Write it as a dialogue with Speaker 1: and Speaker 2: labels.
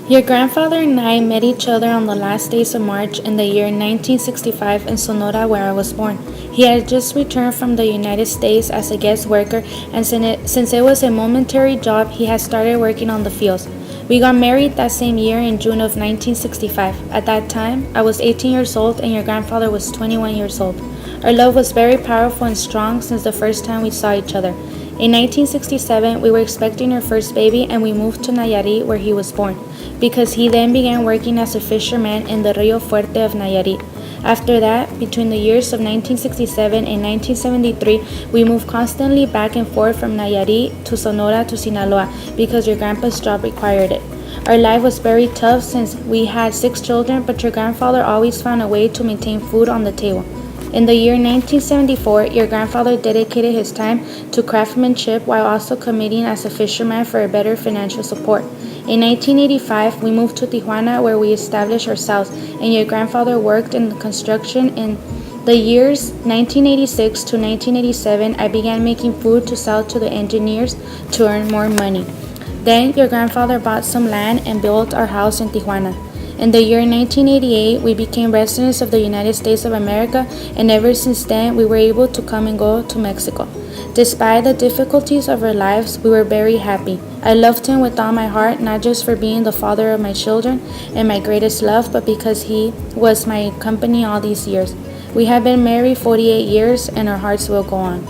Speaker 1: Your grandfather and I met each other on the last days of March in the year 1965 in Sonora, where I was born. He had just returned from the United States as a guest worker, and since it was a momentary job, he had started working on the fields. We got married that same year in June of 1965. At that time, I was 18 years old and your grandfather was 21 years old. Our love was very powerful and strong since the first time we saw each other. In 1967, we were expecting our first baby and we moved to Nayarit where he was born, because he then began working as a fisherman in the Rio Fuerte of Nayarit. After that, between the years of 1967 and 1973, we moved constantly back and forth from Nayarit to Sonora to Sinaloa because your grandpa's job required it. Our life was very tough since we had 6 children, but your grandfather always found a way to maintain food on the table. In the year 1974, your grandfather dedicated his time to craftsmanship while also committing as a fisherman for a better financial support. In 1985, we moved to Tijuana where we established ourselves, and your grandfather worked in construction. In the years 1986 to 1987, I began making food to sell to the engineers to earn more money. Then your grandfather bought some land and built our house in Tijuana. In the year 1988, we became residents of the United States of America, and ever since then, we were able to come and go to Mexico. Despite the difficulties of our lives, we were very happy. I loved him with all my heart, not just for being the father of my children and my greatest love, but because he was my company all these years. We have been married 48 years, and our hearts will go on.